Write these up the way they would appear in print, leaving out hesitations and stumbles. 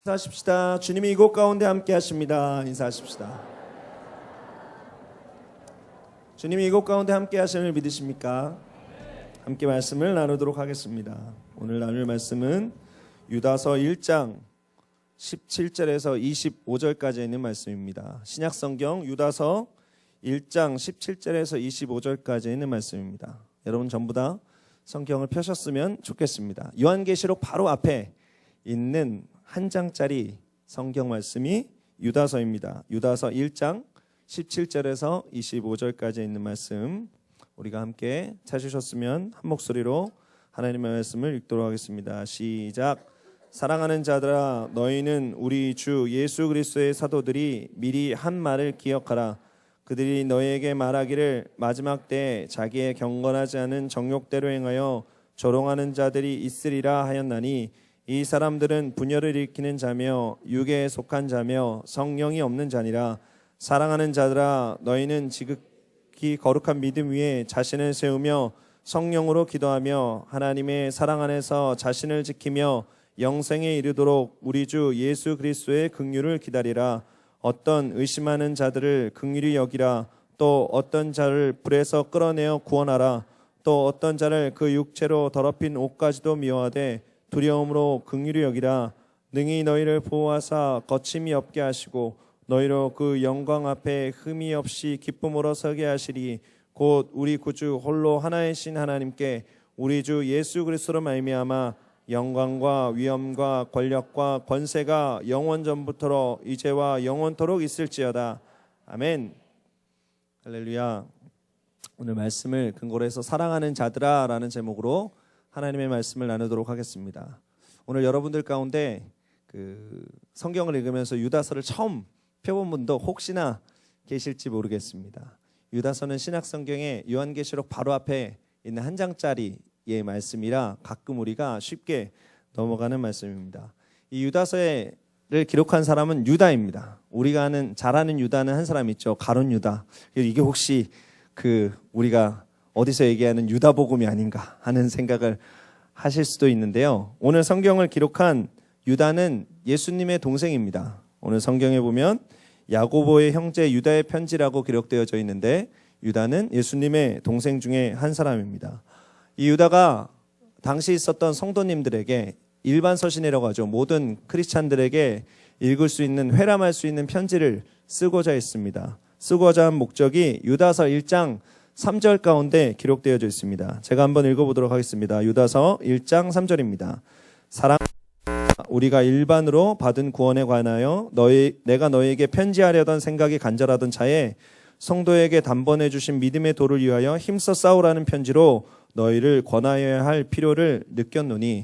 인사하십시다. 주님이 이곳 가운데 함께 하십니다. 인사하십시다. 주님이 이곳 가운데 함께 하심을 믿으십니까? 함께 말씀을 나누도록 하겠습니다. 오늘 나눌 말씀은 유다서 1장 17절에서 25절까지 있는 말씀입니다. 신약성경 유다서 1장 17절에서 25절까지 있는 말씀입니다. 여러분 전부 다 성경을 펴셨으면 좋겠습니다. 요한계시록 바로 앞에 있는 한 장짜리 성경 말씀이 유다서입니다. 유다서 1장 17절에서 25절까지 있는 말씀 우리가 함께 찾으셨으면 한 목소리로 하나님의 말씀을 읽도록 하겠습니다. 시작. 사랑하는 자들아, 너희는 우리 주 예수 그리스도의 사도들이 미리 한 말을 기억하라. 그들이 너희에게 말하기를 마지막 때에 자기의 경건하지 않은 정욕대로 행하여 조롱하는 자들이 있으리라 하였나니, 이 사람들은 분열을 일으키는 자며 육에 속한 자며 성령이 없는 자니라. 사랑하는 자들아, 너희는 지극히 거룩한 믿음 위에 자신을 세우며 성령으로 기도하며 하나님의 사랑 안에서 자신을 지키며 영생에 이르도록 우리 주 예수 그리스도의 긍휼을 기다리라. 어떤 의심하는 자들을 긍휼히 여기라. 또 어떤 자를 불에서 끌어내어 구원하라. 또 어떤 자를 그 육체로 더럽힌 옷까지도 미워하되 두려움으로 긍휼히 여기라. 능히 너희를 보호하사 거침이 없게 하시고 너희로 그 영광 앞에 흠이 없이 기쁨으로 서게 하시리. 곧 우리 구주 홀로 하나이신 하나님께 우리 주 예수 그리스도로 말미암아 영광과 위엄과 권력과 권세가 영원 전부터 이제와 영원토록 있을지어다. 아멘. 할렐루야. 오늘 말씀을 근거로 해서 사랑하는 자들아 라는 제목으로 하나님의 말씀을 나누도록 하겠습니다. 오늘 여러분들 가운데 성경을 읽으면서 유다서를 처음 펴본 분도 혹시나 계실지 모르겠습니다. 유다서는 신약성경의 요한계시록 바로 앞에 있는 한 장짜리의 말씀이라 가끔 우리가 쉽게 넘어가는 말씀입니다. 이 유다서를 기록한 사람은 유다입니다. 우리가 잘 아는 유다는 한 사람 있죠. 가룟 유다. 이게 혹시 우리가 어디서 얘기하는 유다복음이 아닌가 하는 생각을 하실 수도 있는데요. 오늘 성경을 기록한 유다는 예수님의 동생입니다. 오늘 성경에 보면 야고보의 형제 유다의 편지라고 기록되어져 있는데 유다는 예수님의 동생 중에 한 사람입니다. 이 유다가 당시 있었던 성도님들에게 일반 서신이라고 하죠. 모든 크리스찬들에게 읽을 수 있는, 회람할 수 있는 편지를 쓰고자 했습니다. 쓰고자 한 목적이 유다서 1장 3절 가운데 기록되어져 있습니다. 제가 한번 읽어보도록 하겠습니다. 유다서 1장 3절입니다. 사랑 우리가 일반으로 받은 구원에 관하여 내가 너희에게 편지하려던 생각이 간절하던 차에 성도에게 단번해 주신 믿음의 도를 위하여 힘써 싸우라는 편지로 너희를 권하여야 할 필요를 느꼈노니,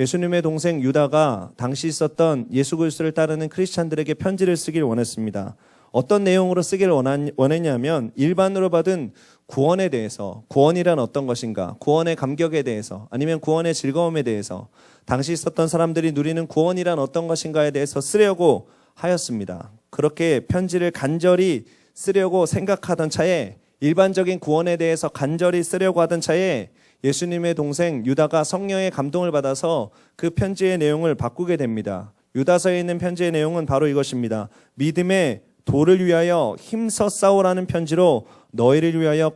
예수님의 동생 유다가 당시 있었던 예수 그리스도를 따르는 크리스찬들에게 편지를 쓰길 원했습니다. 어떤 내용으로 쓰기를 원했냐면 일반으로 받은 구원에 대해서, 구원이란 어떤 것인가, 구원의 감격에 대해서, 아니면 구원의 즐거움에 대해서, 당시 있었던 사람들이 누리는 구원이란 어떤 것인가에 대해서 쓰려고 하였습니다. 그렇게 편지를 간절히 쓰려고 생각하던 차에, 일반적인 구원에 대해서 간절히 쓰려고 하던 차에 예수님의 동생 유다가 성령의 감동을 받아서 그 편지의 내용을 바꾸게 됩니다. 유다서에 있는 편지의 내용은 바로 이것입니다. 믿음의 도를 위하여 힘써 싸우라는 편지로 너희를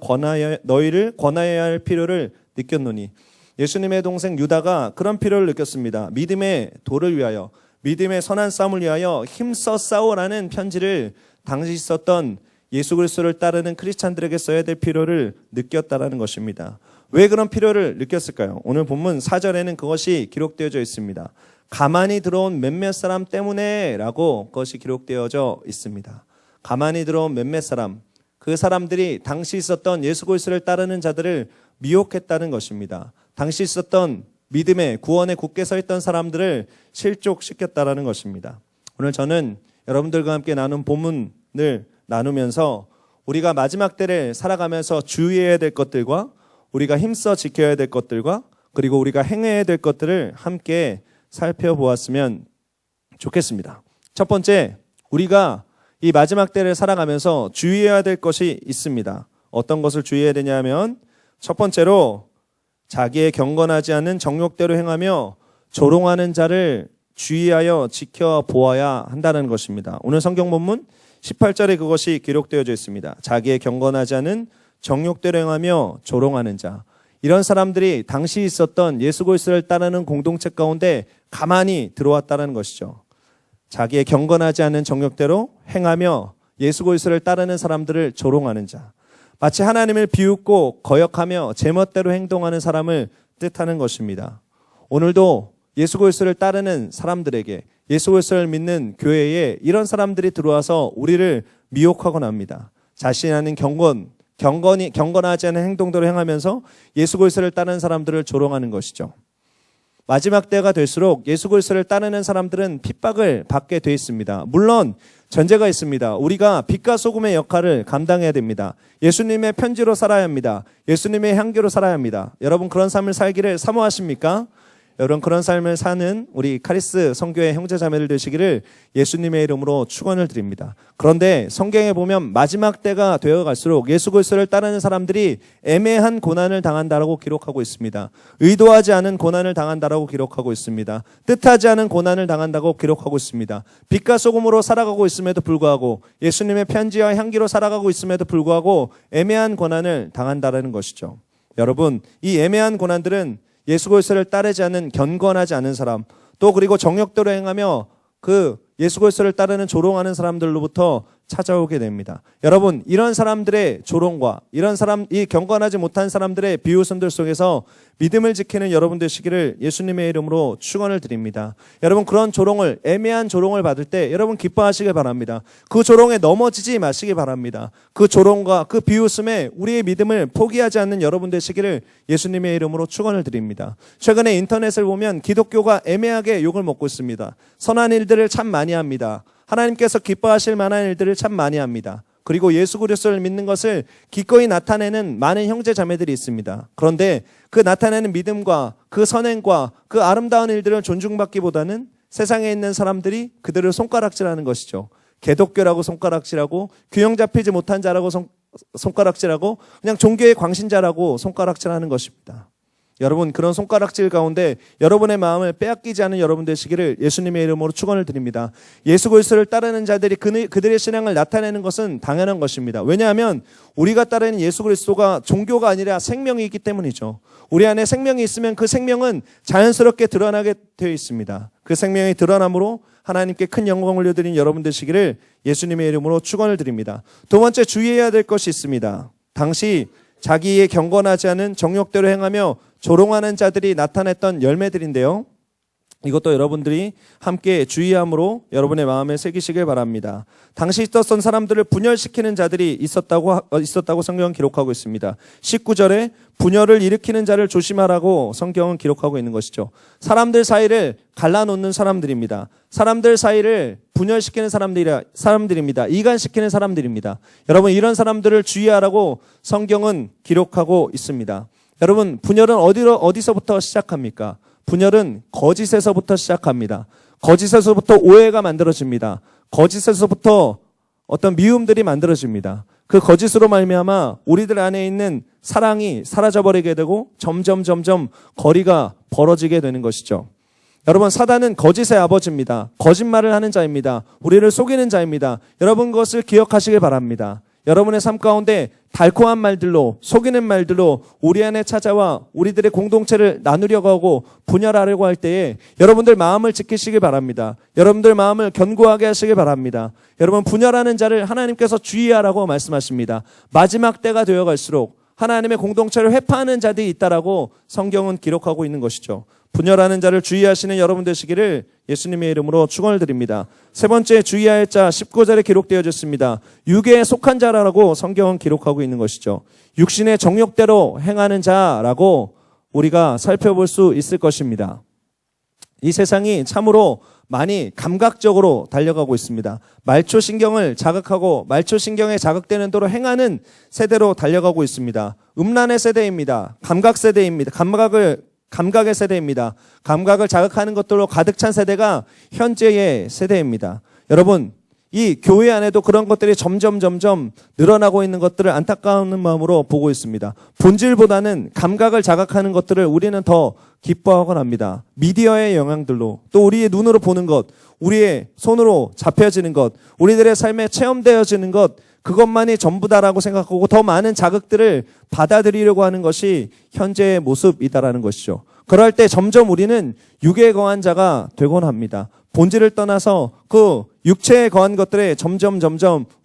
권하여야 할 필요를 느꼈노니, 예수님의 동생 유다가 그런 필요를 느꼈습니다. 믿음의 도를 위하여, 믿음의 선한 싸움을 위하여 힘써 싸우라는 편지를 당시 있었던 예수 그리스도를 따르는 크리스찬들에게 써야 될 필요를 느꼈다라는 것입니다. 왜 그런 필요를 느꼈을까요? 오늘 본문 4절에는 그것이 기록되어져 있습니다. 가만히 들어온 몇몇 사람 때문에 라고 그것이 기록되어져 있습니다. 가만히 들어온 몇몇 사람, 그 사람들이 당시 있었던 예수 그리스도를 따르는 자들을 미혹했다는 것입니다. 당시 있었던 믿음의 구원에 굳게 서 있던 사람들을 실족시켰다라는 것입니다. 오늘 저는 여러분들과 함께 나눈 본문을 나누면서 우리가 마지막 때를 살아가면서 주의해야 될 것들과 우리가 힘써 지켜야 될 것들과 그리고 우리가 행해야 될 것들을 함께 살펴보았으면 좋겠습니다. 첫 번째, 우리가 이 마지막 때를 살아가면서 주의해야 될 것이 있습니다. 어떤 것을 주의해야 되냐면, 첫 번째로 자기의 경건하지 않은 정욕대로 행하며 조롱하는 자를 주의하여 지켜보아야 한다는 것입니다. 오늘 성경 본문 18절에 그것이 기록되어져 있습니다. 자기의 경건하지 않은 정욕대로 행하며 조롱하는 자. 이런 사람들이 당시 있었던 예수 그리스도를 따르는 공동체 가운데 가만히 들어왔다는 것이죠. 자기의 경건하지 않은 정욕대로 행하며 예수 그리스도를 따르는 사람들을 조롱하는 자. 마치 하나님을 비웃고 거역하며 제멋대로 행동하는 사람을 뜻하는 것입니다. 오늘도 예수 그리스도를 따르는 사람들에게, 예수 그리스도를 믿는 교회에 이런 사람들이 들어와서 우리를 미혹하곤 합니다. 자신이 경건하지 않은 행동대로 행하면서 예수 그리스도를 따르는 사람들을 조롱하는 것이죠. 마지막 때가 될수록 예수 그리스도를 따르는 사람들은 핍박을 받게 돼 있습니다. 물론 전제가 있습니다. 우리가 빛과 소금의 역할을 감당해야 됩니다. 예수님의 편지로 살아야 합니다. 예수님의 향기로 살아야 합니다. 여러분 그런 삶을 살기를 사모하십니까? 여러분 그런 삶을 사는 우리 카리스 성교회 형제자매들 되시기를 예수님의 이름으로 축원을 드립니다. 그런데 성경에 보면 마지막 때가 되어갈수록 예수 그리스도를 따르는 사람들이 애매한 고난을 당한다라고 기록하고 있습니다. 의도하지 않은 고난을 당한다라고 기록하고 있습니다. 뜻하지 않은 고난을 당한다고 기록하고 있습니다. 빛과 소금으로 살아가고 있음에도 불구하고 예수님의 편지와 향기로 살아가고 있음에도 불구하고 애매한 고난을 당한다라는 것이죠. 여러분 이 애매한 고난들은 예수 그리스도를 따르지 않은 경건하지 않은 사람, 또 그리고 정욕대로 행하며 그 예수 그리스도를 따르는 조롱하는 사람들로부터 찾아오게 됩니다. 여러분 이런 사람들의 조롱과 이 경건하지 못한 사람들의 비웃음들 속에서 믿음을 지키는 여러분 되시기를 예수님의 이름으로 축원을 드립니다. 여러분 그런 조롱을, 애매한 조롱을 받을 때 여러분 기뻐하시길 바랍니다. 그 조롱에 넘어지지 마시기 바랍니다. 그 조롱과 그 비웃음에 우리의 믿음을 포기하지 않는 여러분 되시기를 예수님의 이름으로 축원을 드립니다. 최근에 인터넷을 보면 기독교가 애매하게 욕을 먹고 있습니다. 선한 일들을 참 많이 합니다. 하나님께서 기뻐하실 만한 일들을 참 많이 합니다. 그리고 예수 그리스도를 믿는 것을 기꺼이 나타내는 많은 형제 자매들이 있습니다. 그런데 그 나타내는 믿음과 그 선행과 그 아름다운 일들을 존중받기보다는 세상에 있는 사람들이 그들을 손가락질하는 것이죠. 개독교라고 손가락질하고 균형 잡히지 못한 자라고 손가락질하고 그냥 종교의 광신자라고 손가락질하는 것입니다. 여러분 그런 손가락질 가운데 여러분의 마음을 빼앗기지 않은 여러분 되시기를 예수님의 이름으로 축원을 드립니다. 예수 그리스도를 따르는 자들이 그들의 신앙을 나타내는 것은 당연한 것입니다. 왜냐하면 우리가 따르는 예수 그리스도가 종교가 아니라 생명이 있기 때문이죠. 우리 안에 생명이 있으면 그 생명은 자연스럽게 드러나게 되어 있습니다. 그 생명이 드러남으로 하나님께 큰 영광을 올려드린 여러분 되시기를 예수님의 이름으로 축원을 드립니다. 두 번째 주의해야 될 것이 있습니다. 당시 자기의 경건하지 않은 정욕대로 행하며 조롱하는 자들이 나타냈던 열매들인데요. 이것도 여러분들이 함께 주의함으로 여러분의 마음에 새기시길 바랍니다. 당시 있었던 사람들을 분열시키는 자들이 있었다고 성경은 기록하고 있습니다. 19절에 분열을 일으키는 자를 조심하라고 성경은 기록하고 있는 것이죠. 사람들 사이를 갈라놓는 사람들입니다. 사람들 사이를 분열시키는 사람들입니다. 이간시키는 사람들입니다. 여러분 이런 사람들을 주의하라고 성경은 기록하고 있습니다. 여러분 분열은 어디서부터 시작합니까? 분열은 거짓에서부터 시작합니다. 거짓에서부터 오해가 만들어집니다. 거짓에서부터 어떤 미움들이 만들어집니다. 그 거짓으로 말미암아 우리들 안에 있는 사랑이 사라져버리게 되고 점점 거리가 벌어지게 되는 것이죠. 여러분 사단은 거짓의 아버지입니다. 거짓말을 하는 자입니다. 우리를 속이는 자입니다. 여러분 그것을 기억하시길 바랍니다. 여러분의 삶 가운데 달콤한 말들로 속이는 말들로 우리 안에 찾아와 우리들의 공동체를 나누려고 하고 분열하려고 할 때에 여러분들 마음을 지키시길 바랍니다. 여러분들 마음을 견고하게 하시길 바랍니다. 여러분 분열하는 자를 하나님께서 주의하라고 말씀하십니다. 마지막 때가 되어갈수록 하나님의 공동체를 회파하는 자들이 있다라고 성경은 기록하고 있는 것이죠. 분열하는 자를 주의하시는 여러분 되시기를 예수님의 이름으로 축원을 드립니다. 세 번째 주의할 자 19절에 기록되어졌습니다. 육에 속한 자라고 성경은 기록하고 있는 것이죠. 육신의 정욕대로 행하는 자라고 우리가 살펴볼 수 있을 것입니다. 이 세상이 참으로 많이 감각적으로 달려가고 있습니다. 말초신경을 자극하고 말초신경에 자극되는 도로 행하는 세대로 달려가고 있습니다. 음란의 세대입니다. 감각 세대입니다. 감각의 세대입니다. 감각을 자극하는 것들로 가득 찬 세대가 현재의 세대입니다. 여러분, 이 교회 안에도 그런 것들이 점점 늘어나고 있는 것들을 안타까운 마음으로 보고 있습니다. 본질보다는 감각을 자각하는 것들을 우리는 더 기뻐하곤 합니다. 미디어의 영향들로, 또 우리의 눈으로 보는 것, 우리의 손으로 잡혀지는 것, 우리들의 삶에 체험되어지는 것, 그것만이 전부다라고 생각하고 더 많은 자극들을 받아들이려고 하는 것이 현재의 모습이다라는 것이죠. 그럴 때 점점 우리는 육에 거한 자가 되곤 합니다. 본질을 떠나서 그 육체에 거한 것들에 점점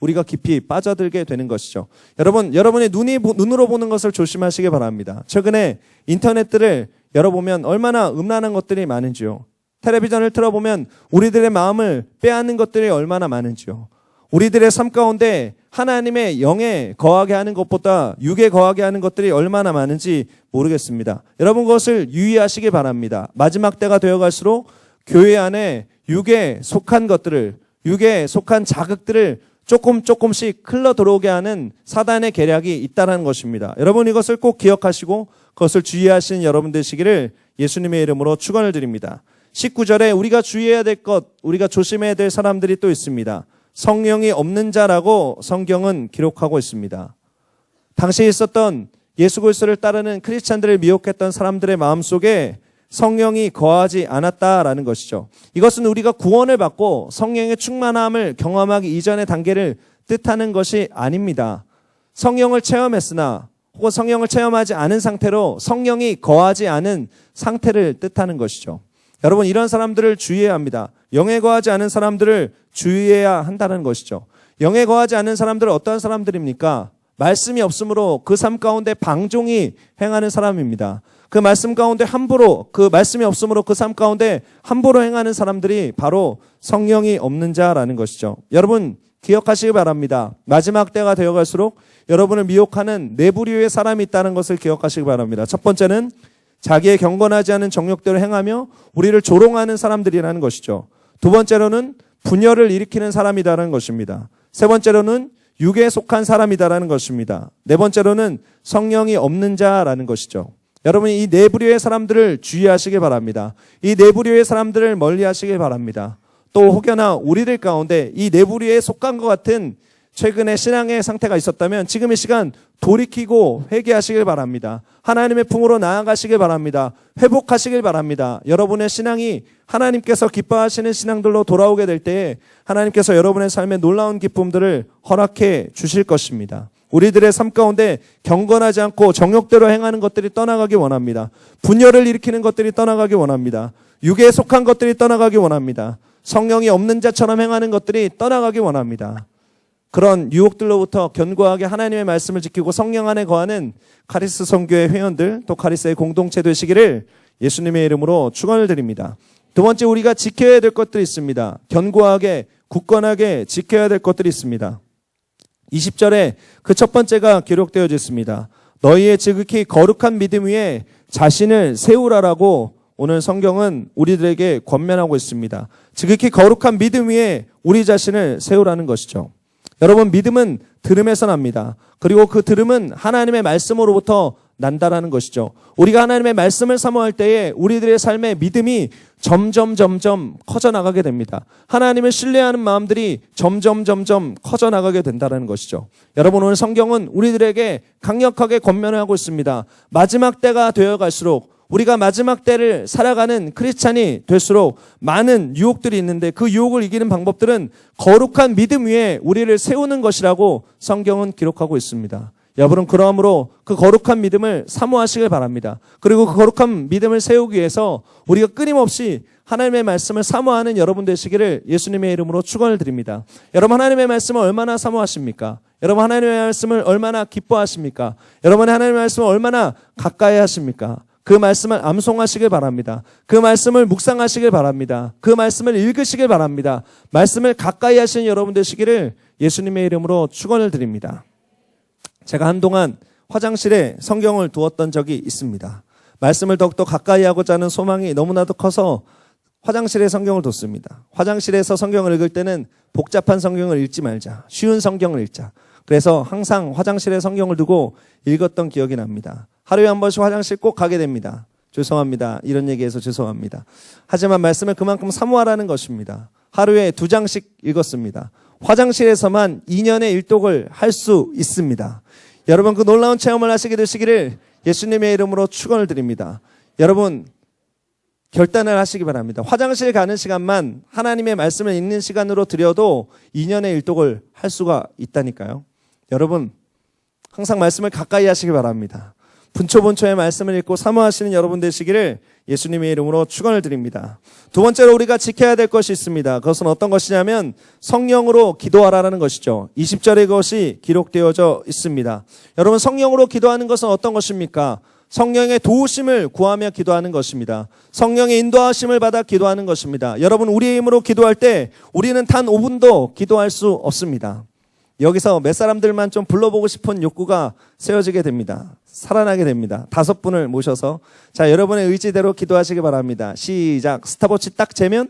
우리가 깊이 빠져들게 되는 것이죠. 여러분의 눈으로 보는 것을 조심하시기 바랍니다. 최근에 인터넷들을 열어보면 얼마나 음란한 것들이 많은지요. 텔레비전을 틀어보면 우리들의 마음을 빼앗는 것들이 얼마나 많은지요. 우리들의 삶 가운데 하나님의 영에 거하게 하는 것보다 육에 거하게 하는 것들이 얼마나 많은지 모르겠습니다. 여러분 그것을 유의하시기 바랍니다. 마지막 때가 되어갈수록 교회 안에 육에 속한 것들을, 육에 속한 자극들을 조금씩 흘러 들어오게 하는 사단의 계략이 있다는 것입니다. 여러분 이것을 꼭 기억하시고 그것을 주의하시는 여러분 되시기를 예수님의 이름으로 축원을 드립니다. 19절에 우리가 주의해야 될 것, 우리가 조심해야 될 사람들이 또 있습니다. 성령이 없는 자라고 성경은 기록하고 있습니다. 당시에 있었던 예수 그리스도를 따르는 크리스찬들을 미혹했던 사람들의 마음속에 성령이 거하지 않았다라는 것이죠. 이것은 우리가 구원을 받고 성령의 충만함을 경험하기 이전의 단계를 뜻하는 것이 아닙니다. 성령을 체험했으나 혹은 성령을 체험하지 않은 상태로 성령이 거하지 않은 상태를 뜻하는 것이죠. 여러분 이런 사람들을 주의해야 합니다. 영에 거하지 않은 사람들을 주의해야 한다는 것이죠. 영에 거하지 않은 사람들은 어떤 사람들입니까? 말씀이 없으므로 그 삶 가운데 방종이 행하는 사람입니다. 그 말씀 가운데 그 말씀이 없으므로 그 삶 가운데 함부로 행하는 사람들이 바로 성령이 없는 자라는 것이죠. 여러분 기억하시기 바랍니다. 마지막 때가 되어갈수록 여러분을 미혹하는 네 부류의 사람이 있다는 것을 기억하시기 바랍니다. 첫 번째는 자기의 경건하지 않은 정욕대로 행하며 우리를 조롱하는 사람들이라는 것이죠. 두 번째로는 분열을 일으키는 사람이다라는 것입니다. 세 번째로는 육에 속한 사람이다라는 것입니다. 네 번째로는 성령이 없는 자라는 것이죠. 여러분 이 네 부류의 사람들을 주의하시기 바랍니다. 이 네 부류의 사람들을 멀리하시기 바랍니다. 또 혹여나 우리들 가운데 이 네 부류에 속한 것 같은 최근에 신앙의 상태가 있었다면 지금 이 시간 돌이키고 회개하시길 바랍니다. 하나님의 품으로 나아가시길 바랍니다. 회복하시길 바랍니다. 여러분의 신앙이 하나님께서 기뻐하시는 신앙들로 돌아오게 될 때에 하나님께서 여러분의 삶에 놀라운 기쁨들을 허락해 주실 것입니다. 우리들의 삶 가운데 경건하지 않고 정욕대로 행하는 것들이 떠나가기 원합니다. 분열을 일으키는 것들이 떠나가기 원합니다. 육에 속한 것들이 떠나가기 원합니다. 성령이 없는 자처럼 행하는 것들이 떠나가기 원합니다. 그런 유혹들로부터 견고하게 하나님의 말씀을 지키고 성령 안에 거하는 카리스 선교회 회원들 또 카리스의 공동체 되시기를 예수님의 이름으로 축원을 드립니다. 두 번째 우리가 지켜야 될 것들이 있습니다. 견고하게 굳건하게 지켜야 될 것들이 있습니다. 20절에 그 첫 번째가 기록되어져 있습니다. 너희의 지극히 거룩한 믿음 위에 자신을 세우라라고 오늘 성경은 우리들에게 권면하고 있습니다. 지극히 거룩한 믿음 위에 우리 자신을 세우라는 것이죠. 여러분 믿음은 들음에서 납니다. 그리고 그 들음은 하나님의 말씀으로부터 난다라는 것이죠. 우리가 하나님의 말씀을 사모할 때에 우리들의 삶의 믿음이 점점 커져나가게 됩니다. 하나님을 신뢰하는 마음들이 점점 커져나가게 된다는 것이죠. 여러분 오늘 성경은 우리들에게 강력하게 권면하고 있습니다. 마지막 때가 되어갈수록 우리가 마지막 때를 살아가는 크리스찬이 될수록 많은 유혹들이 있는데 그 유혹을 이기는 방법들은 거룩한 믿음 위에 우리를 세우는 것이라고 성경은 기록하고 있습니다. 여러분 그러므로 그 거룩한 믿음을 사모하시길 바랍니다. 그리고 그 거룩한 믿음을 세우기 위해서 우리가 끊임없이 하나님의 말씀을 사모하는 여러분 되시기를 예수님의 이름으로 축원을 드립니다. 여러분 하나님의 말씀을 얼마나 사모하십니까? 여러분 하나님의 말씀을 얼마나 기뻐하십니까? 여러분 하나님의 말씀을 얼마나 가까이 하십니까? 그 말씀을 암송하시길 바랍니다. 그 말씀을 묵상하시길 바랍니다. 그 말씀을 읽으시길 바랍니다. 말씀을 가까이 하시는 여러분 되시기를 예수님의 이름으로 축원을 드립니다. 제가 한동안 화장실에 성경을 두었던 적이 있습니다. 말씀을 더욱더 가까이 하고자 하는 소망이 너무나도 커서 화장실에 성경을 뒀습니다. 화장실에서 성경을 읽을 때는 복잡한 성경을 읽지 말자. 쉬운 성경을 읽자. 그래서 항상 화장실에 성경을 두고 읽었던 기억이 납니다. 하루에 한 번씩 화장실 꼭 가게 됩니다. 죄송합니다. 이런 얘기해서 죄송합니다. 하지만 말씀을 그만큼 사모하라는 것입니다. 하루에 2장씩 읽었습니다. 화장실에서만 2년의 일독을 할 수 있습니다. 여러분 그 놀라운 체험을 하시게 되시기를 예수님의 이름으로 축원을 드립니다. 여러분 결단을 하시기 바랍니다. 화장실 가는 시간만 하나님의 말씀을 읽는 시간으로 드려도 2년의 일독을 할 수가 있다니까요. 여러분 항상 말씀을 가까이 하시기 바랍니다. 분초분초의 말씀을 읽고 사모하시는 여러분 되시기를 예수님의 이름으로 축원을 드립니다. 두 번째로 우리가 지켜야 될 것이 있습니다. 그것은 어떤 것이냐면 성령으로 기도하라는 것이죠. 20절에 그것이 기록되어져 있습니다. 여러분 성령으로 기도하는 것은 어떤 것입니까? 성령의 도우심을 구하며 기도하는 것입니다. 성령의 인도하심을 받아 기도하는 것입니다. 여러분 우리의 힘으로 기도할 때 우리는 단 5분도 기도할 수 없습니다. 여기서 몇 사람들만 좀 불러보고 싶은 욕구가 세워지게 됩니다. 살아나게 됩니다. 5분을 모셔서 자 여러분의 의지대로 기도하시기 바랍니다. 시작. 스탑워치 딱 재면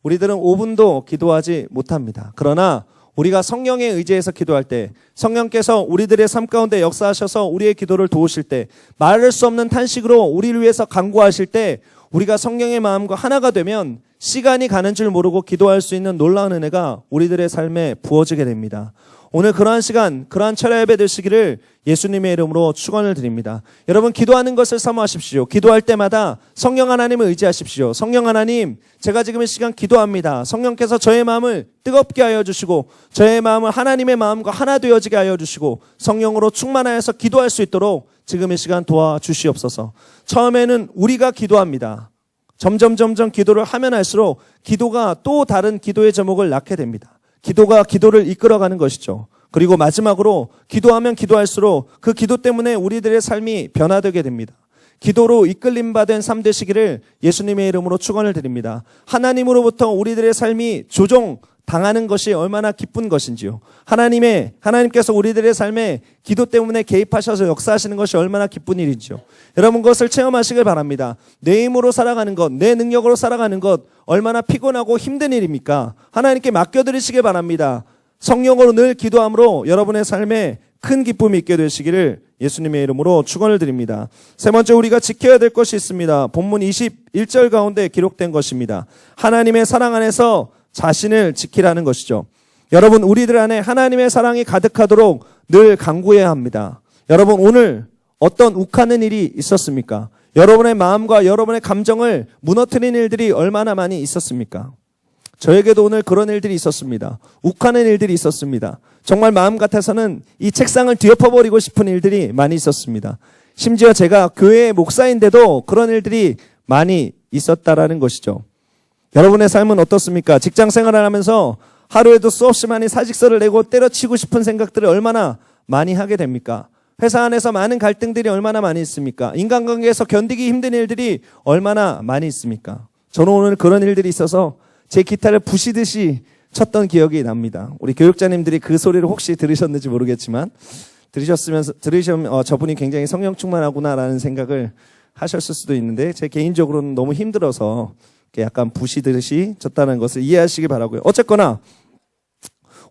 우리들은 5분도 기도하지 못합니다. 그러나 우리가 성령에 의지해서 기도할 때 성령께서 우리들의 삶 가운데 역사하셔서 우리의 기도를 도우실 때 말할 수 없는 탄식으로 우리를 위해서 간구하실 때 우리가 성령의 마음과 하나가 되면 시간이 가는 줄 모르고 기도할 수 있는 놀라운 은혜가 우리들의 삶에 부어지게 됩니다. 오늘 그러한 시간, 그러한 철야 예배 되시기를 예수님의 이름으로 축원을 드립니다. 여러분 기도하는 것을 사모하십시오. 기도할 때마다 성령 하나님을 의지하십시오. 성령 하나님, 제가 지금 이 시간 기도합니다. 성령께서 저의 마음을 뜨겁게 하여 주시고 저의 마음을 하나님의 마음과 하나 되어지게 하여 주시고 성령으로 충만하여서 기도할 수 있도록 지금 이 시간 도와주시옵소서. 처음에는 우리가 기도합니다. 점점 기도를 하면 할수록 기도가 또 다른 기도의 제목을 낳게 됩니다. 기도가 기도를 이끌어가는 것이죠. 그리고 마지막으로 기도하면 기도할수록 그 기도 때문에 우리들의 삶이 변화되게 됩니다. 기도로 이끌림 받은 삶 되시기를 예수님의 이름으로 축원을 드립니다. 하나님으로부터 우리들의 삶이 조종당하는 것이 얼마나 기쁜 것인지요. 하나님께서 우리들의 삶에 기도 때문에 개입하셔서 역사하시는 것이 얼마나 기쁜 일인지요. 여러분 그것을 체험하시길 바랍니다. 내 힘으로 살아가는 것, 내 능력으로 살아가는 것 얼마나 피곤하고 힘든 일입니까? 하나님께 맡겨드리시길 바랍니다. 성령으로 늘 기도함으로 여러분의 삶에 큰 기쁨이 있게 되시기를 예수님의 이름으로 축원을 드립니다. 세 번째 우리가 지켜야 될 것이 있습니다. 본문 21절 가운데 기록된 것입니다. 하나님의 사랑 안에서 자신을 지키라는 것이죠. 여러분 우리들 안에 하나님의 사랑이 가득하도록 늘 간구해야 합니다. 여러분 오늘 어떤 욱하는 일이 있었습니까? 여러분의 마음과 여러분의 감정을 무너뜨린 일들이 얼마나 많이 있었습니까? 저에게도 오늘 그런 일들이 있었습니다. 욱하는 일들이 있었습니다. 정말 마음 같아서는 이 책상을 뒤엎어버리고 싶은 일들이 많이 있었습니다. 심지어 제가 교회의 목사인데도 그런 일들이 많이 있었다라는 것이죠. 여러분의 삶은 어떻습니까? 직장 생활을 하면서 하루에도 수없이 많이 사직서를 내고 때려치고 싶은 생각들을 얼마나 많이 하게 됩니까? 회사 안에서 많은 갈등들이 얼마나 많이 있습니까? 인간관계에서 견디기 힘든 일들이 얼마나 많이 있습니까? 저는 오늘 그런 일들이 있어서 제 기타를 부시듯이 쳤던 기억이 납니다. 우리 교육자님들이 그 소리를 혹시 들으셨는지 모르겠지만 들으시면 저분이 굉장히 성령 충만하구나라는 생각을 하셨을 수도 있는데 제 개인적으로는 너무 힘들어서 약간 부시듯이 쳤다는 것을 이해하시기 바라고요. 어쨌거나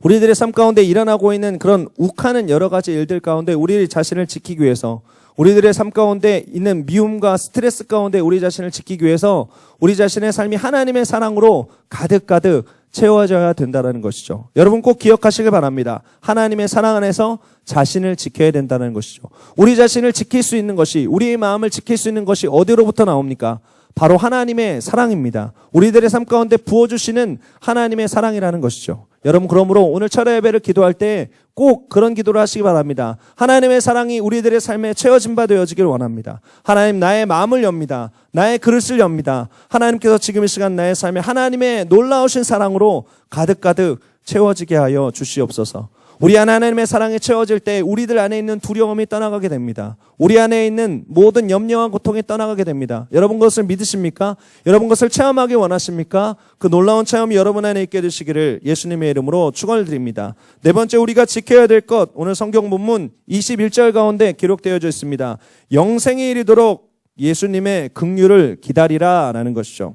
우리들의 삶 가운데 일어나고 있는 그런 욱하는 여러 가지 일들 가운데 우리 자신을 지키기 위해서 우리들의 삶 가운데 있는 미움과 스트레스 가운데 우리 자신을 지키기 위해서 우리 자신의 삶이 하나님의 사랑으로 가득가득 채워져야 된다는 것이죠. 여러분 꼭 기억하시길 바랍니다. 하나님의 사랑 안에서 자신을 지켜야 된다는 것이죠. 우리 자신을 지킬 수 있는 것이 우리의 마음을 지킬 수 있는 것이 어디로부터 나옵니까? 바로 하나님의 사랑입니다. 우리들의 삶 가운데 부어주시는 하나님의 사랑이라는 것이죠. 여러분 그러므로 오늘 철야 예배를 기도할 때 꼭 그런 기도를 하시기 바랍니다. 하나님의 사랑이 우리들의 삶에 채워진 바 되어지길 원합니다. 하나님 나의 마음을 엽니다. 나의 그릇을 엽니다. 하나님께서 지금 이 시간 나의 삶에 하나님의 놀라우신 사랑으로 가득가득 채워지게 하여 주시옵소서. 우리 안에 하나님의 사랑이 채워질 때 우리들 안에 있는 두려움이 떠나가게 됩니다. 우리 안에 있는 모든 염려와 고통이 떠나가게 됩니다. 여러분 그것을 믿으십니까? 여러분 그것을 체험하기 원하십니까? 그 놀라운 체험이 여러분 안에 있게 되시기를 예수님의 이름으로 축원을 드립니다. 네 번째 우리가 지켜야 될 것, 오늘 성경 본문 21절 가운데 기록되어져 있습니다. 영생에 이르도록 예수님의 긍휼을 기다리라 라는 것이죠.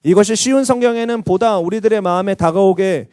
이것이 쉬운 성경에는 보다 우리들의 마음에 다가오게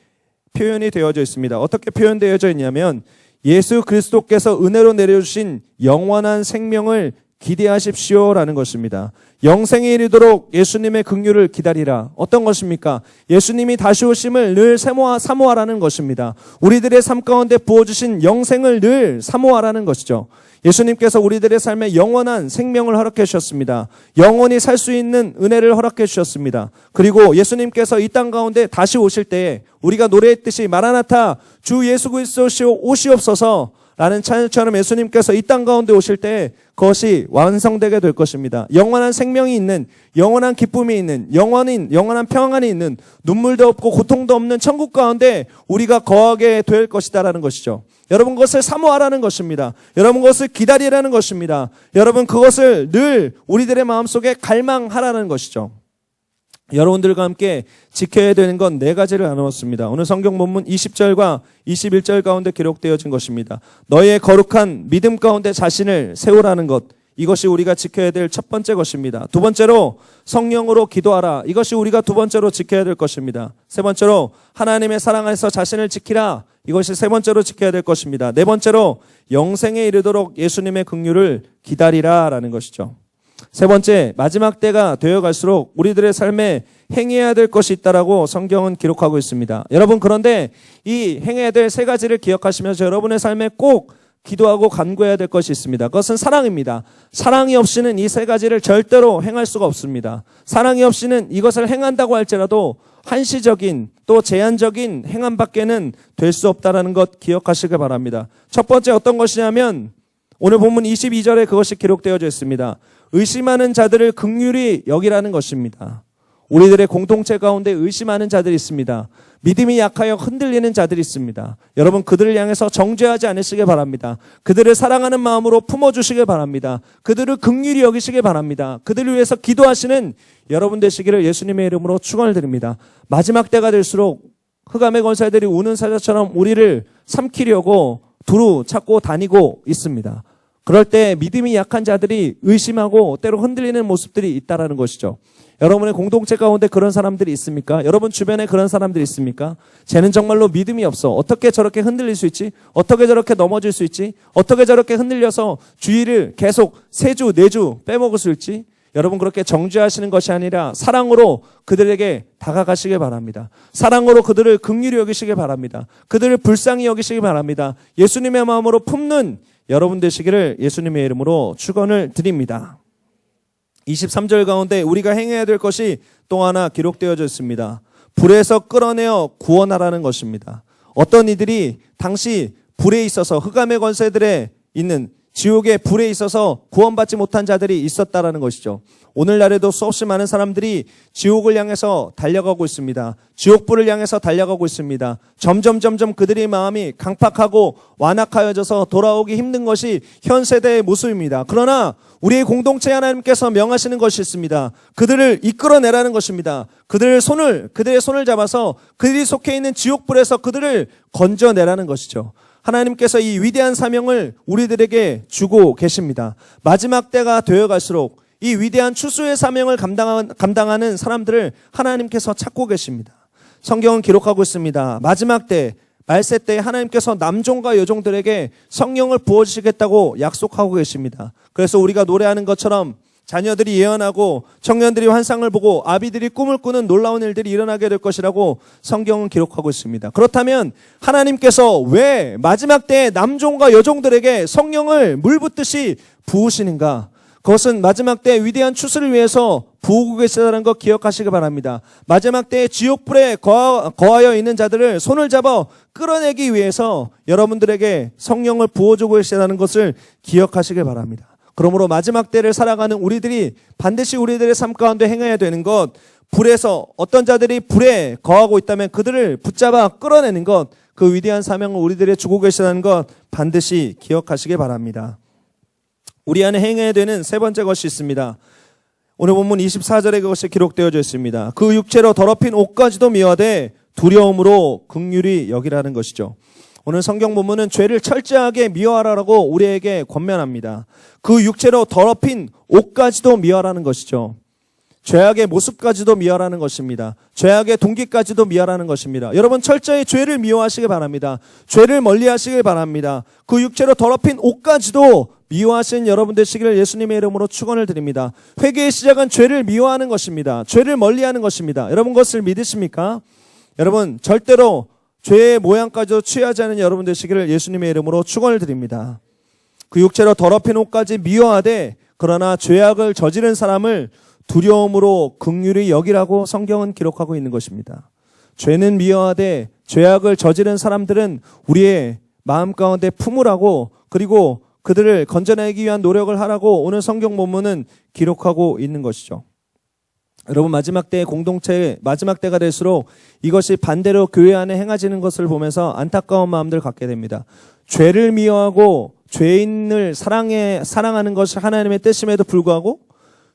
표현이 되어져 있습니다. 어떻게 표현되어져 있냐면 예수 그리스도께서 은혜로 내려주신 영원한 생명을 기대하십시오라는 것입니다. 영생에 이르도록 예수님의 긍휼을 기다리라. 어떤 것입니까? 예수님이 다시 오심을 늘 사모하라는 것입니다. 우리들의 삶 가운데 부어주신 영생을 늘 사모하라는 것이죠. 예수님께서 우리들의 삶에 영원한 생명을 허락해 주셨습니다. 영원히 살 수 있는 은혜를 허락해 주셨습니다. 그리고 예수님께서 이 땅 가운데 다시 오실 때에 우리가 노래했듯이 마라나타 주 예수 그리스도 오시옵소서 라는 찬양처럼 예수님께서 이 땅 가운데 오실 때 그것이 완성되게 될 것입니다. 영원한 생명이 있는, 영원한 기쁨이 있는, 영원한 평안이 있는, 눈물도 없고 고통도 없는 천국 가운데 우리가 거하게 될 것이다라는 것이죠. 여러분 그것을 사모하라는 것입니다. 여러분 그것을 기다리라는 것입니다. 여러분 그것을 늘 우리들의 마음속에 갈망하라는 것이죠. 여러분들과 함께 지켜야 되는 건 4가지를 나누었습니다. 오늘 성경 본문 20절과 21절 가운데 기록되어진 것입니다. 너의 거룩한 믿음 가운데 자신을 세우라는 것, 이것이 우리가 지켜야 될 첫 번째 것입니다. 두 번째로 성령으로 기도하라. 이것이 우리가 두 번째로 지켜야 될 것입니다. 세 번째로 하나님의 사랑 안에서 자신을 지키라. 이것이 세 번째로 지켜야 될 것입니다. 네 번째로 영생에 이르도록 예수님의 긍휼을 기다리라라는 것이죠. 세 번째, 마지막 때가 되어갈수록 우리들의 삶에 행해야 될 것이 있다라고 성경은 기록하고 있습니다. 여러분 그런데 이 행해야 될 3가지를 기억하시면서 여러분의 삶에 꼭 기도하고 간구해야 될 것이 있습니다. 그것은 사랑입니다. 사랑이 없이는 이 3가지를 절대로 행할 수가 없습니다. 사랑이 없이는 이것을 행한다고 할지라도 한시적인 또 제한적인 행함밖에는 될 수 없다는 것 기억하시길 바랍니다. 첫 번째 어떤 것이냐면 오늘 본문 22절에 그것이 기록되어져 있습니다. 의심하는 자들을 긍휼히 여기라는 것입니다. 우리들의 공동체 가운데 의심하는 자들이 있습니다. 믿음이 약하여 흔들리는 자들이 있습니다. 여러분 그들을 향해서 정죄하지 않으시길 바랍니다. 그들을 사랑하는 마음으로 품어주시길 바랍니다. 그들을 긍휼히 여기시길 바랍니다. 그들을 위해서 기도하시는 여러분 되시기를 예수님의 이름으로 축원을 드립니다. 마지막 때가 될수록 흑암의 권세들이 우는 사자처럼 우리를 삼키려고 두루 찾고 다니고 있습니다. 그럴 때 믿음이 약한 자들이 의심하고 때로 흔들리는 모습들이 있다라는 것이죠. 여러분의 공동체 가운데 그런 사람들이 있습니까? 여러분 주변에 그런 사람들이 있습니까? 쟤는 정말로 믿음이 없어. 어떻게 저렇게 흔들릴 수 있지? 어떻게 저렇게 넘어질 수 있지? 어떻게 저렇게 흔들려서 주의를 계속 3주, 4주 빼먹을 수 있지? 여러분 그렇게 정죄하시는 것이 아니라 사랑으로 그들에게 다가가시길 바랍니다. 사랑으로 그들을 긍휼히 여기시길 바랍니다. 그들을 불쌍히 여기시길 바랍니다. 예수님의 마음으로 품는 여러분 되시기를 예수님의 이름으로 축원을 드립니다. 23절 가운데 우리가 행해야 될 것이 또 하나 기록되어져 있습니다. 불에서 끌어내어 구원하라는 것입니다. 어떤 이들이 당시 불에 있어서 흑암의 권세들에 있는 지옥의 불에 있어서 구원받지 못한 자들이 있었다라는 것이죠. 오늘날에도 수없이 많은 사람들이 지옥을 향해서 달려가고 있습니다. 지옥불을 향해서 달려가고 있습니다. 점점 그들의 마음이 강팍하고 완악하여져서 돌아오기 힘든 것이 현 세대의 모습입니다. 그러나 우리의 공동체 하나님께서 명하시는 것이 있습니다. 그들을 이끌어내라는 것입니다. 그들의 손을 잡아서 그들이 속해 있는 지옥불에서 그들을 건져내라는 것이죠. 하나님께서 이 위대한 사명을 우리들에게 주고 계십니다. 마지막 때가 되어갈수록 이 위대한 추수의 사명을 감당하는 사람들을 하나님께서 찾고 계십니다. 성경은 기록하고 있습니다. 마지막 때, 말세 때 하나님께서 남종과 여종들에게 성령을 부어주시겠다고 약속하고 계십니다. 그래서 우리가 노래하는 것처럼 자녀들이 예언하고 청년들이 환상을 보고 아비들이 꿈을 꾸는 놀라운 일들이 일어나게 될 것이라고 성경은 기록하고 있습니다. 그렇다면 하나님께서 왜 마지막 때에 남종과 여종들에게 성령을 물붓듯이 부으시는가? 그것은 마지막 때 위대한 추수를 위해서 부으고 계시다는 것 기억하시기 바랍니다. 마지막 때에 지옥불에 거하여 있는 자들을 손을 잡아 끌어내기 위해서 여러분들에게 성령을 부어주고 계시다는 것을 기억하시기 바랍니다. 그러므로 마지막 때를 살아가는 우리들이 반드시 우리들의 삶 가운데 행해야 되는 것, 불에서 어떤 자들이 불에 거하고 있다면 그들을 붙잡아 끌어내는 것, 그 위대한 사명을 우리들의 주고 계시다는 것 반드시 기억하시기 바랍니다. 우리 안에 행해야 되는 세 번째 것이 있습니다. 오늘 본문 24절에 그것이 기록되어져 있습니다. 그 육체로 더럽힌 옷까지도 미워하되 두려움으로 긍휼히 여기라는 것이죠. 오늘 성경 본문은 죄를 철저하게 미워하라고 우리에게 권면합니다. 그 육체로 더럽힌 옷까지도 미워하라는 것이죠. 죄악의 모습까지도 미워하는 것입니다. 죄악의 동기까지도 미워하는 것입니다. 여러분 철저히 죄를 미워하시길 바랍니다. 죄를 멀리하시길 바랍니다. 그 육체로 더럽힌 옷까지도 미워하신 여러분 되시기를 예수님의 이름으로 축원을 드립니다. 회개의 시작은 죄를 미워하는 것입니다. 죄를 멀리하는 것입니다. 여러분 그것을 믿으십니까? 여러분 절대로 죄의 모양까지도 취하지 않은 여러분 되시기를 예수님의 이름으로 축원을 드립니다. 그 육체로 더럽힌 옷까지 미워하되 그러나 죄악을 저지른 사람을 두려움으로 긍휼히 여기라고 성경은 기록하고 있는 것입니다. 죄는 미워하되 죄악을 저지른 사람들은 우리의 마음 가운데 품으라고 그리고 그들을 건져내기 위한 노력을 하라고 오늘 성경 본문은 기록하고 있는 것이죠. 여러분 마지막 때의 공동체의 마지막 때가 될수록 이것이 반대로 교회 안에 행해지는 것을 보면서 안타까운 마음들 갖게 됩니다. 죄를 미워하고 죄인을 사랑하는 것이 하나님의 뜻임에도 불구하고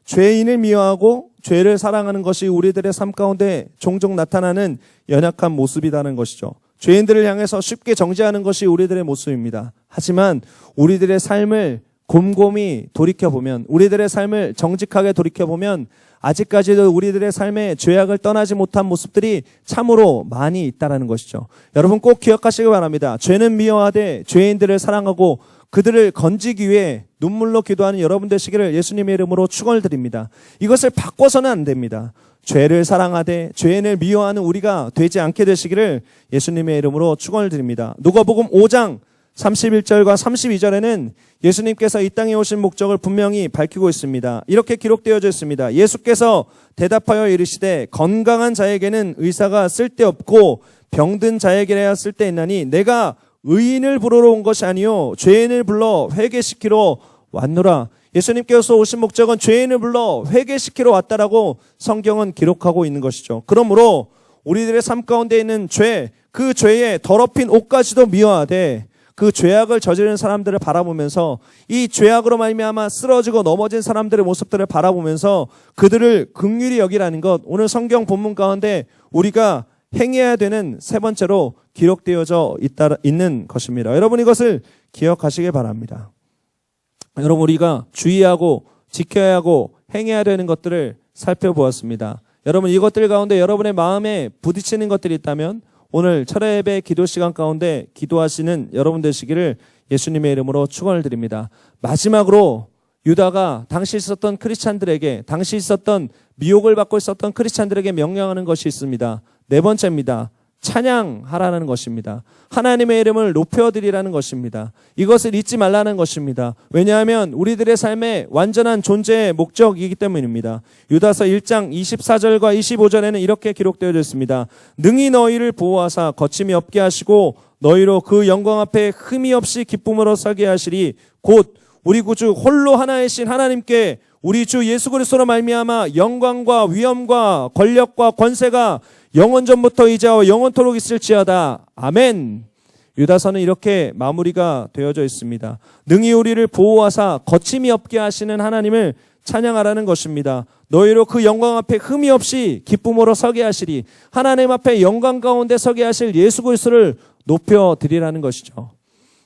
죄인을 미워하고 죄를 사랑하는 것이 우리들의 삶 가운데 종종 나타나는 연약한 모습이라는 것이죠. 죄인들을 향해서 쉽게 정죄하는 것이 우리들의 모습입니다. 하지만 우리들의 삶을 곰곰이 돌이켜보면 우리들의 삶을 정직하게 돌이켜보면 아직까지도 우리들의 삶에 죄악을 떠나지 못한 모습들이 참으로 많이 있다는 것이죠. 여러분 꼭 기억하시기 바랍니다. 죄는 미워하되 죄인들을 사랑하고 그들을 건지기 위해 눈물로 기도하는 여러분 되시기를 예수님의 이름으로 축원을 드립니다. 이것을 바꿔서는 안 됩니다. 죄를 사랑하되 죄인을 미워하는 우리가 되지 않게 되시기를 예수님의 이름으로 축원을 드립니다. 누가복음 5장 31절과 32절에는 예수님께서 이 땅에 오신 목적을 분명히 밝히고 있습니다. 이렇게 기록되어져 있습니다. 예수께서 대답하여 이르시되 건강한 자에게는 의사가 쓸데없고 병든 자에게야 쓸데있나니 내가 의인을 부르러 온 것이 아니요 죄인을 불러 회개시키러 왔노라. 예수님께서 오신 목적은 죄인을 불러 회개시키러 왔다라고 성경은 기록하고 있는 것이죠. 그러므로 우리들의 삶 가운데 있는 죄, 그 죄의 더럽힌 옷까지도 미워하되 그 죄악을 저지른 사람들을 바라보면서 이 죄악으로 말미암아 쓰러지고 넘어진 사람들의 모습들을 바라보면서 그들을 긍휼히 여기라는 것, 오늘 성경 본문 가운데 우리가 행해야 되는 세 번째로 기록되어져 있는 것입니다. 여러분 이것을 기억하시길 바랍니다. 여러분 우리가 주의하고 지켜야 하고 행해야 되는 것들을 살펴보았습니다. 여러분 이것들 가운데 여러분의 마음에 부딪히는 것들이 있다면 오늘 철야 예배 기도 시간 가운데 기도하시는 여러분 되시기를 예수님의 이름으로 축원을 드립니다. 마지막으로 유다가 당시 있었던 크리스찬들에게 당시 있었던 미혹을 받고 있었던 크리스찬들에게 명령하는 것이 있습니다. 네 번째입니다. 찬양하라는 것입니다. 하나님의 이름을 높여드리라는 것입니다. 이것을 잊지 말라는 것입니다. 왜냐하면 우리들의 삶의 완전한 존재의 목적이기 때문입니다. 유다서 1장 24절과 25절에는 이렇게 기록되어 있습니다. 능히 너희를 보호하사 거침이 없게 하시고 너희로 그 영광 앞에 흠이 없이 기쁨으로 서게 하시리. 곧 우리 구주 홀로 하나이신 하나님께 우리 주 예수 그리스도로 말미암아 영광과 위엄과 권력과 권세가 영원 전부터 이제와 영원토록 있을지어다. 아멘. 유다서는 이렇게 마무리가 되어져 있습니다. 능히 우리를 보호하사 거침이 없게 하시는 하나님을 찬양하라는 것입니다. 너희로 그 영광 앞에 흠이 없이 기쁨으로 서게 하시리. 하나님 앞에 영광 가운데 서게 하실 예수 그리스도를 높여드리라는 것이죠.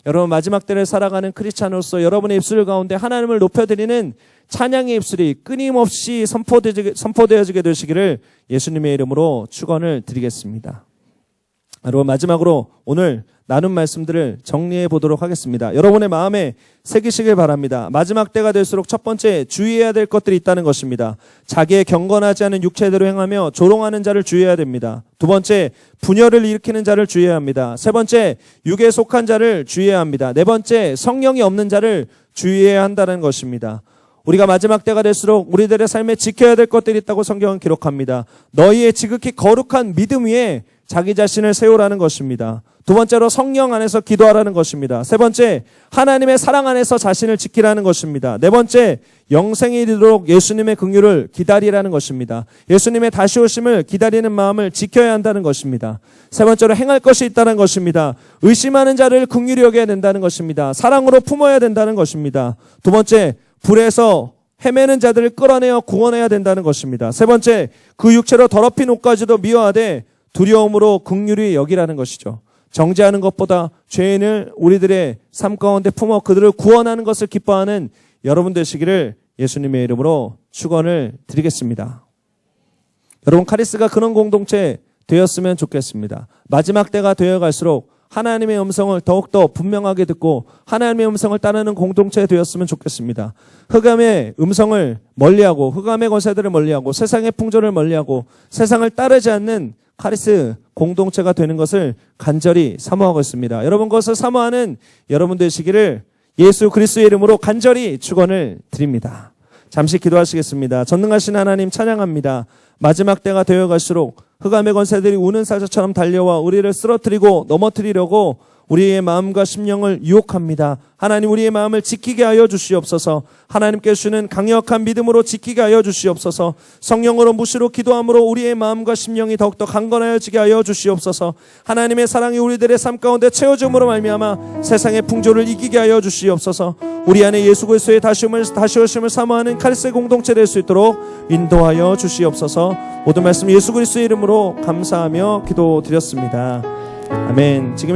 여러분 마지막 때를 살아가는 크리스찬으로서 여러분의 입술 가운데 하나님을 높여드리는 찬양의 입술이 끊임없이 선포되어지게 되시기를 예수님의 이름으로 축원을 드리겠습니다. 여러분 마지막으로 오늘 나눈 말씀들을 정리해 보도록 하겠습니다. 여러분의 마음에 새기시길 바랍니다. 마지막 때가 될수록 첫 번째 주의해야 될 것들이 있다는 것입니다. 자기의 경건하지 않은 육체대로 행하며 조롱하는 자를 주의해야 됩니다. 두 번째 분열을 일으키는 자를 주의해야 합니다. 세 번째 육에 속한 자를 주의해야 합니다. 네 번째 성령이 없는 자를 주의해야 한다는 것입니다. 우리가 마지막 때가 될수록 우리들의 삶에 지켜야 될 것들이 있다고 성경은 기록합니다. 너희의 지극히 거룩한 믿음 위에 자기 자신을 세우라는 것입니다. 두 번째로 성령 안에서 기도하라는 것입니다. 세 번째 하나님의 사랑 안에서 자신을 지키라는 것입니다. 네 번째 영생에 이르도록 예수님의 긍휼을 기다리라는 것입니다. 예수님의 다시 오심을 기다리는 마음을 지켜야 한다는 것입니다. 세 번째로 행할 것이 있다는 것입니다. 의심하는 자를 긍휼히 여겨야 된다는 것입니다. 사랑으로 품어야 된다는 것입니다. 두 번째 불에서 헤매는 자들을 끌어내어 구원해야 된다는 것입니다. 세 번째 그 육체로 더럽힌 옷까지도 미워하되 두려움으로 긍휼히 여기라는 것이죠. 정죄하는 것보다 죄인을 우리들의 삶 가운데 품어 그들을 구원하는 것을 기뻐하는 여러분 되시기를 예수님의 이름으로 축원을 드리겠습니다. 여러분, 카리스가 그런 공동체 되었으면 좋겠습니다. 마지막 때가 되어갈수록 하나님의 음성을 더욱더 분명하게 듣고 하나님의 음성을 따르는 공동체 되었으면 좋겠습니다. 흑암의 음성을 멀리하고 흑암의 권세들을 멀리하고 세상의 풍조를 멀리하고 세상을 따르지 않는 카리스 공동체가 되는 것을 간절히 사모하고 있습니다. 여러분, 그것을 사모하는 여러분 되시기를 예수 그리스도의 이름으로 간절히 축원을 드립니다. 잠시 기도하시겠습니다. 전능하신 하나님 찬양합니다. 마지막 때가 되어갈수록 흑암의 권세들이 우는 사자처럼 달려와 우리를 쓰러뜨리고 넘어뜨리려고 우리의 마음과 심령을 유혹합니다. 하나님, 우리의 마음을 지키게 하여 주시옵소서. 하나님께 주시는 강력한 믿음으로 지키게 하여 주시옵소서. 성령으로 무시로 기도함으로 우리의 마음과 심령이 더욱더 강건하여지게 하여 주시옵소서. 하나님의 사랑이 우리들의 삶 가운데 채워줌으로 말미암아 세상의 풍조를 이기게 하여 주시옵소서. 우리 안에 예수 그리스도의 다시 오심을 사모하는 카리스의 공동체 될 수 있도록 인도하여 주시옵소서. 모든 말씀 예수 그리스도의 이름으로 감사하며 기도드렸습니다. 아멘. 지금